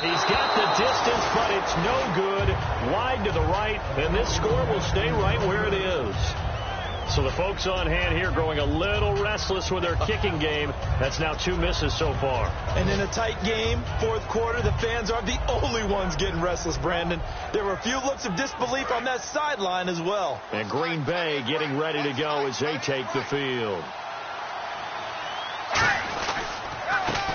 He's got the distance, but it's no good. Wide to the right, and this score will stay right where it is. So the folks on hand here growing a little restless with their kicking game. That's now 2 misses so far. And in a tight game, fourth quarter, the fans aren't the only ones getting restless, Brandon. There were a few looks of disbelief on that sideline as well. And Green Bay getting ready to go as they take the field.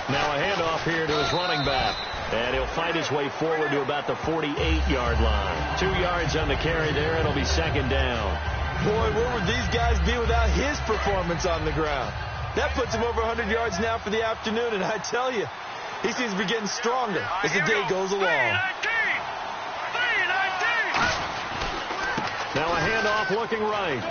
Now a handoff here to his running back. And he'll fight his way forward to about the 48-yard line. 2 yards on the carry there. It'll be second down. Boy, where would these guys be without his performance on the ground? That puts him over 100 yards now for the afternoon, and I tell you, he seems to be getting stronger as the day goes along. Now a handoff looking right.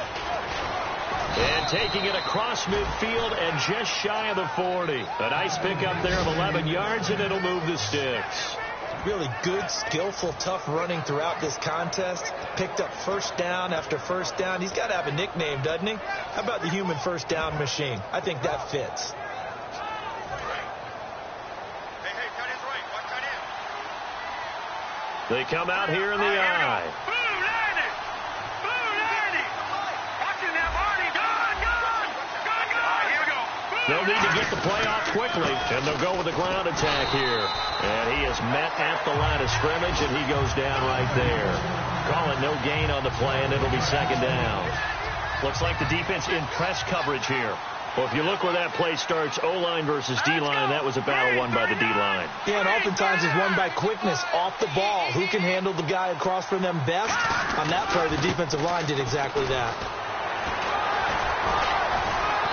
And taking it across midfield and just shy of the 40. A nice pickup there of 11 yards, and it'll move the sticks. Really good, skillful, tough running throughout this contest. Picked up first down after first down. He's got to have a nickname, doesn't he? How about the human first down machine? I think that fits. They come out here in the eye. They'll need to get the play off quickly, and they'll go with the ground attack here. And he is met at the line of scrimmage, and he goes down right there. Call it no gain on the play, and it'll be second down. Looks like the defense in press coverage here. Well, if you look where that play starts, O-line versus D-line, that was a battle won by the D-line. Yeah, and oftentimes it's won by quickness off the ball. Who can handle the guy across from them best? On that play, the defensive line did exactly that.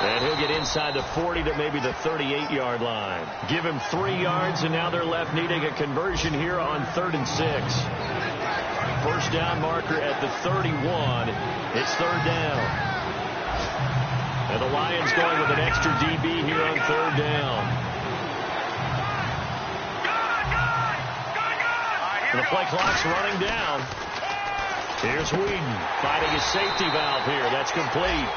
And he'll get inside the 40 to maybe the 38-yard line. Give him 3 yards, and now they're left needing a conversion here on 3rd and 6. First down marker at the 31. It's third down. And the Lions going with an extra DB here on third down. And the play clock's running down. Here's Whedon fighting his safety valve here. That's complete.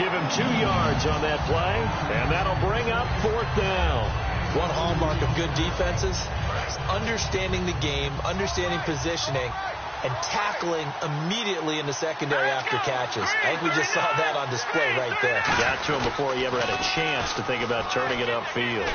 Give him 2 yards on that play, and that'll bring up fourth down. One hallmark of good defenses is understanding the game, understanding positioning, and tackling immediately in the secondary after catches. I think we just saw that on display right there. Got to him before he ever had a chance to think about turning it upfield.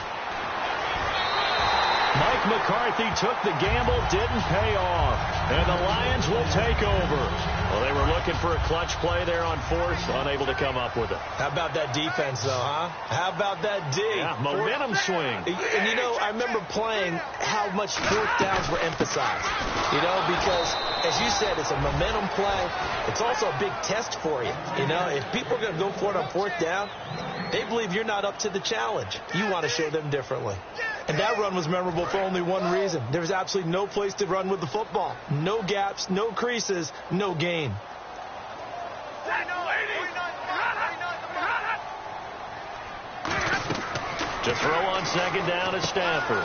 Mike McCarthy took the gamble, didn't pay off, and the Lions will take over. Well, they were looking for a clutch play there on fourth, unable to come up with it. How about that defense, though, huh? How about that D? Yeah, momentum swing. And, you know, I remember playing how much fourth downs were emphasized, you know, because, as you said, it's a momentum play. It's also a big test for you, you know. If people are going to go for it on fourth down, they believe you're not up to the challenge. You want to show them differently. And that run was memorable for only one reason. There was absolutely no place to run with the football. No gaps, no creases, no gain. To throw on second down is Stafford.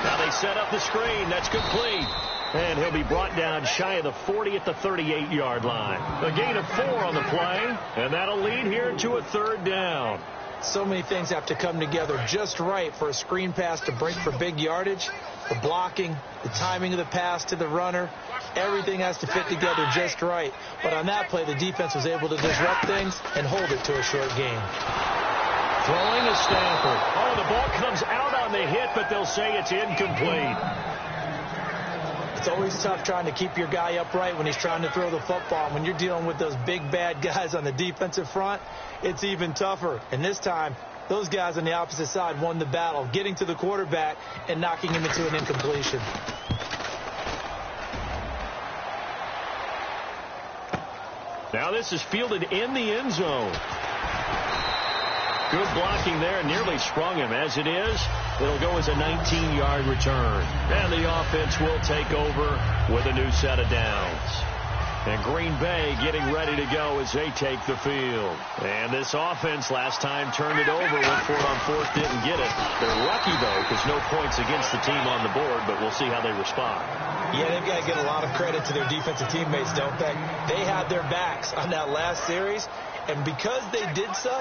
Now they set up the screen. That's complete. And he'll be brought down shy of the 40 at the 38-yard line. A gain of 4 on the play, and that'll lead here to a third down. So many things have to come together just right for a screen pass to break for big yardage. The blocking, the timing of the pass to the runner, everything has to fit together just right. But on that play, the defense was able to disrupt things and hold it to a short gain. Throwing is Stafford. Oh, the ball comes out on the hit, but they'll say it's incomplete. It's always tough trying to keep your guy upright when he's trying to throw the football. When you're dealing with those big, bad guys on the defensive front, it's even tougher. And this time, those guys on the opposite side won the battle, getting to the quarterback and knocking him into an incompletion. Now this is fielded in the end zone. Good blocking there, nearly sprung him. As it is, it'll go as a 19-yard return. And the offense will take over with a new set of downs. And Green Bay getting ready to go as they take the field. And this offense last time turned it over, went for it on fourth, didn't get it. They're lucky, though, because no points against the team on the board, but we'll see how they respond. Yeah, they've got to get a lot of credit to their defensive teammates, don't they? They had their backs on that last series, and because they did so,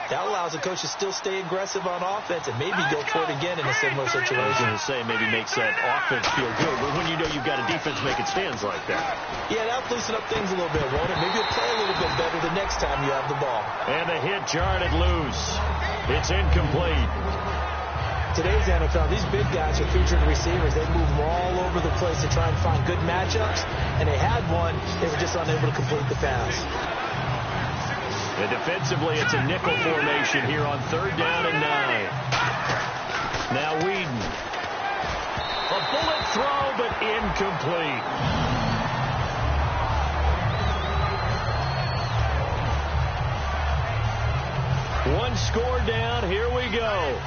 that allows the coach to still stay aggressive on offense and maybe go for it again in a similar situation. I was going to say maybe makes that offense feel good, but when you know you've got a defense making stands like that. Yeah, that'll loosen up things a little bit, won't it? Maybe you'll play a little bit better the next time you have the ball. And the hit jarred it loose. It's incomplete. Today's NFL, these big guys are featured receivers. They move all over the place to try and find good matchups, and they had one. They were just unable to complete the pass. And defensively, it's a nickel formation here on 3rd down and 9. Now Whedon. A bullet throw, but incomplete. One score down. Here we go.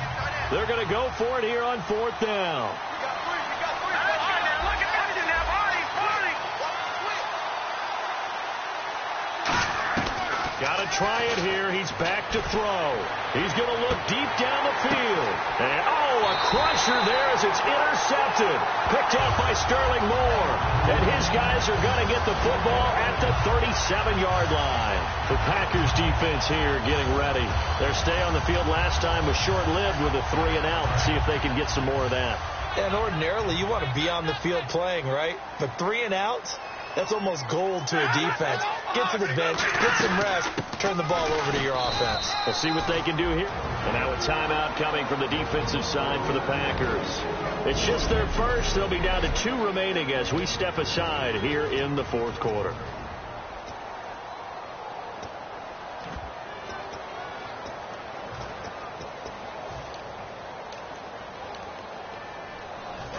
They're going to go for it here on 4th down. Got to try it here. He's back to throw. He's going to look deep down the field. And, a crusher there as it's intercepted. Picked off by Sterling Moore. And his guys are going to get the football at the 37-yard line. The Packers defense here getting ready. Their stay on the field last time was short-lived with a 3-and-out. See if they can get some more of that. And ordinarily, you want to be on the field playing, right? But 3-and-outs? That's almost gold to a defense. Get to the bench, get some rest, turn the ball over to your offense. We'll see what they can do here. And now a timeout coming from the defensive side for the Packers. It's just their first. They'll be down to 2 remaining as we step aside here in the 4th quarter.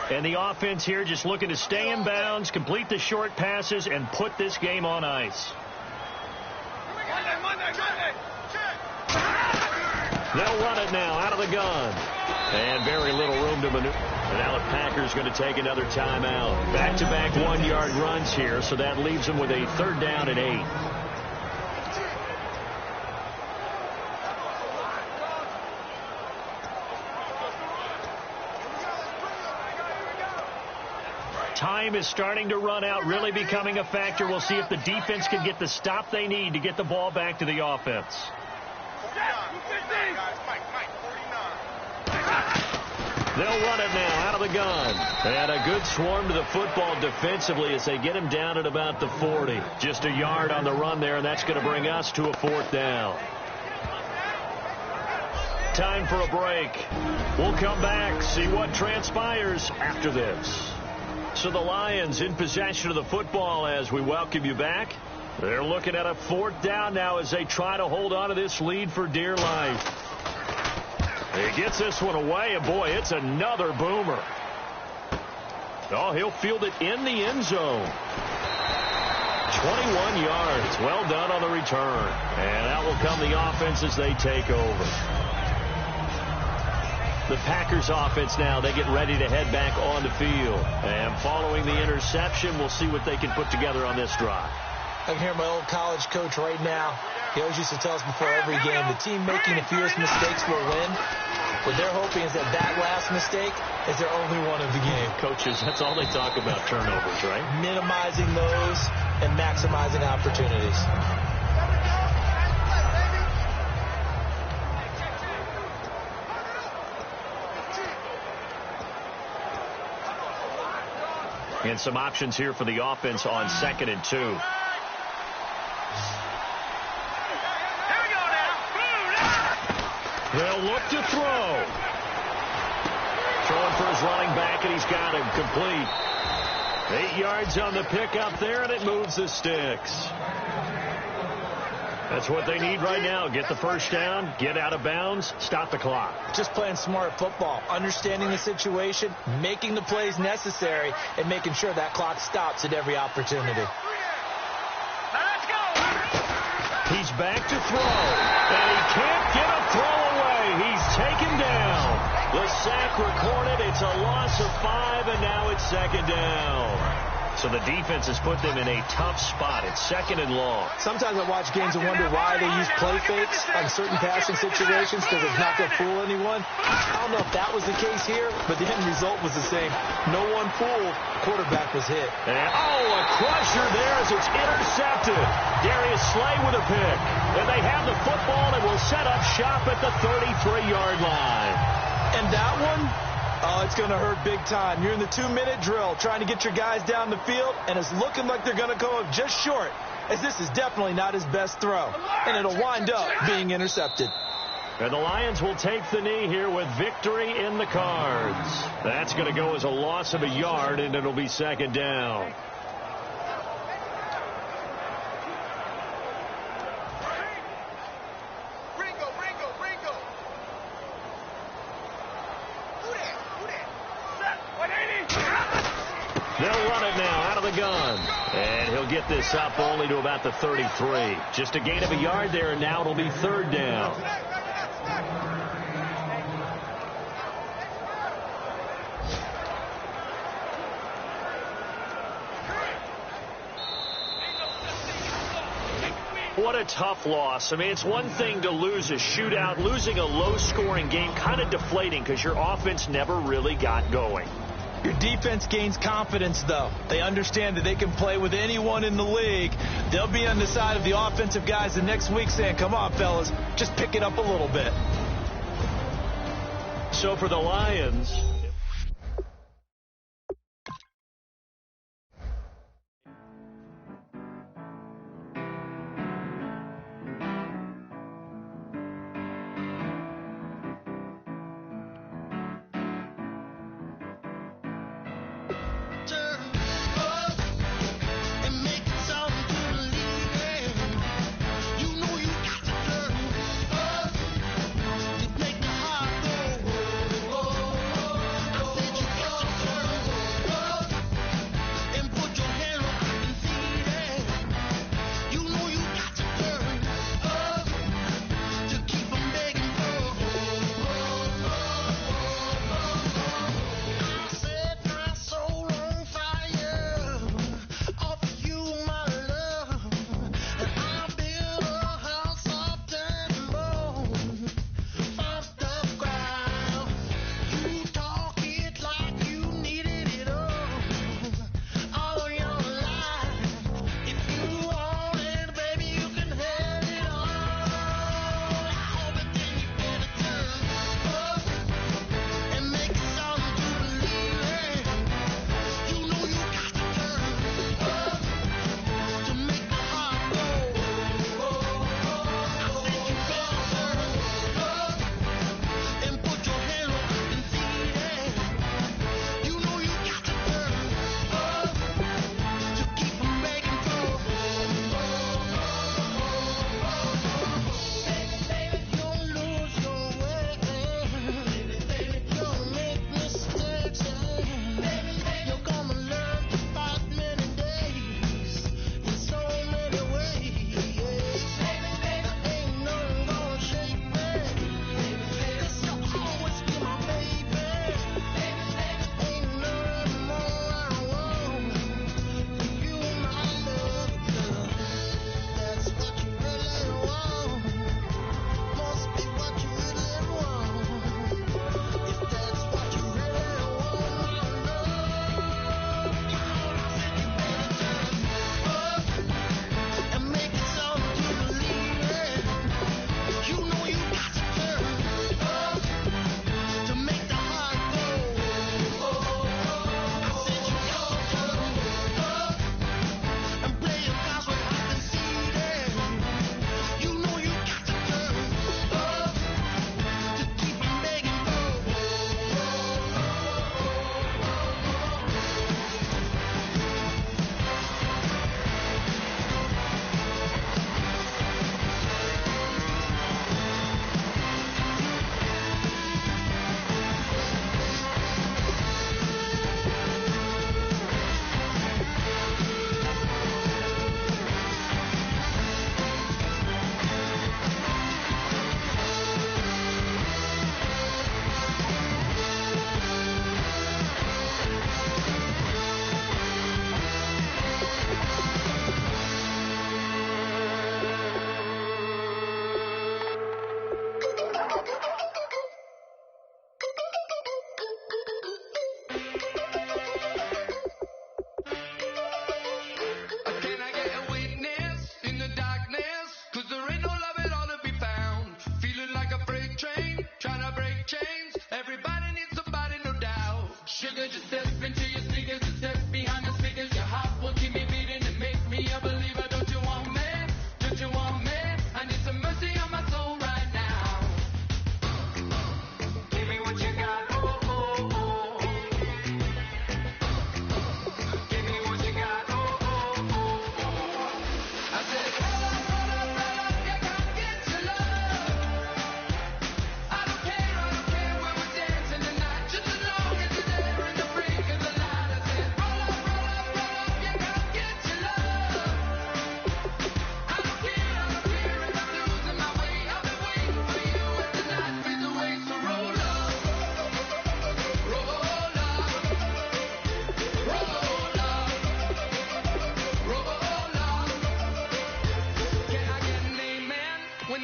And the offense here just looking to stay in bounds, complete the short passes, and put this game on ice. They'll run it now out of the gun. And very little room to maneuver. And now the Packers going to take another timeout. Back-to-back 1-yard runs here, so that leaves them with a 3rd down and 8. Time is starting to run out, really becoming a factor. We'll see if the defense can get the stop they need to get the ball back to the offense. They'll run it now out of the gun. And a good swarm to the football defensively as they get him down at about the 40. Just a yard on the run there, and that's going to bring us to a 4th down. Time for a break. We'll come back, see what transpires after this. So the Lions in possession of the football as we welcome you back. They're looking at a 4th down now as they try to hold on to this lead for dear life. He gets this one away, and boy, it's another boomer. Oh, he'll field it in the end zone. 21 yards. Well done on the return. And that will come the offense as they take over. The Packers offense now, they get ready to head back on the field. And following the interception, we'll see what they can put together on this drive. I can hear my old college coach right now. He always used to tell us before every game, the team making the fewest mistakes will win. What they're hoping is that that last mistake is their only one of the game. Coaches, that's all they talk about, turnovers, right? Minimizing those and maximizing opportunities. And some options here for the offense on 2nd and 2. They'll look to throw. Throwing for his running back, and he's got him complete. 8 yards on the pickup there, and it moves the sticks. That's what they need right now. Get the first down, get out of bounds, stop the clock. Just playing smart football, understanding the situation, making the plays necessary, and making sure that clock stops at every opportunity. He's back to throw, and he can't get a throw away. He's taken down. The sack recorded. It's a loss of 5, and now it's 2nd down. So the defense has put them in a tough spot. It's 2nd and long. Sometimes I watch games and wonder why they use play fakes on certain passing situations because it's not going to fool anyone. I don't know if that was the case here, but the end result was the same. No one fooled. Quarterback was hit. And, a crusher there as it's intercepted. Darius Slay with a pick. And they have the football and will set up shop at the 33-yard line. And that one? Oh, it's going to hurt big time. You're in the 2-minute drill trying to get your guys down the field, and it's looking like they're going to go just short. as this is definitely not his best throw, and it'll wind up being intercepted. And the Lions will take the knee here with victory in the cards. That's going to go as a loss of a yard, and it'll be second down. They'll run it now out of the gun. And he'll get this up only to about the 33. Just a gain of a yard there, and now it'll be third down. What a tough loss. I mean, it's one thing to lose a shootout. Losing a low-scoring game, kind of deflating because your offense never really got going. Your defense gains confidence, though. They understand that they can play with anyone in the league. They'll be on the side of the offensive guys the next week saying, come on, fellas, just pick it up a little bit. So for the Lions,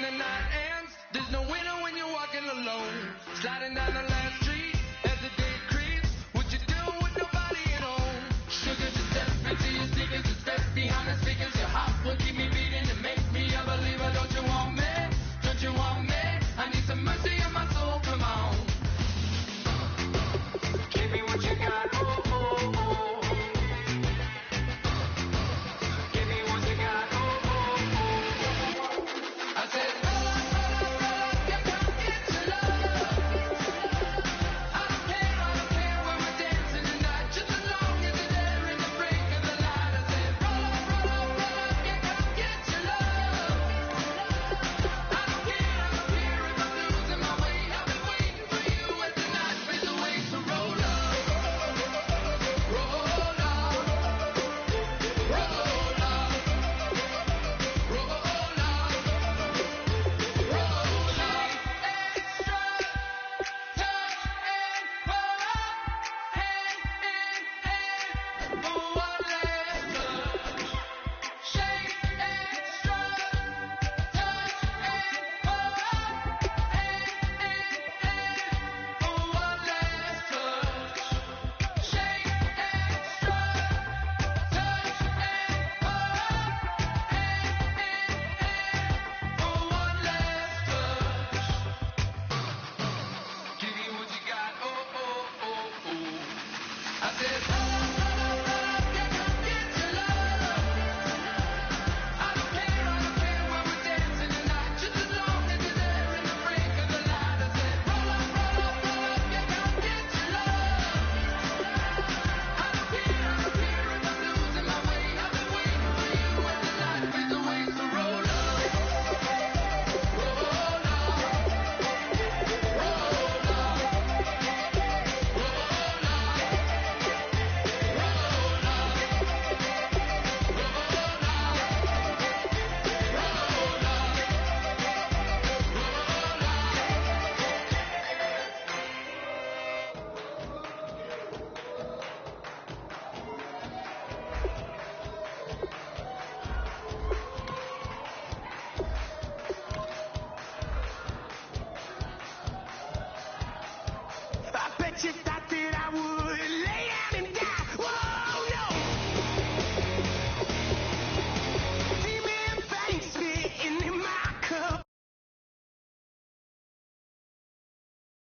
the night ends. There's no winner when you're walking alone. Sliding down the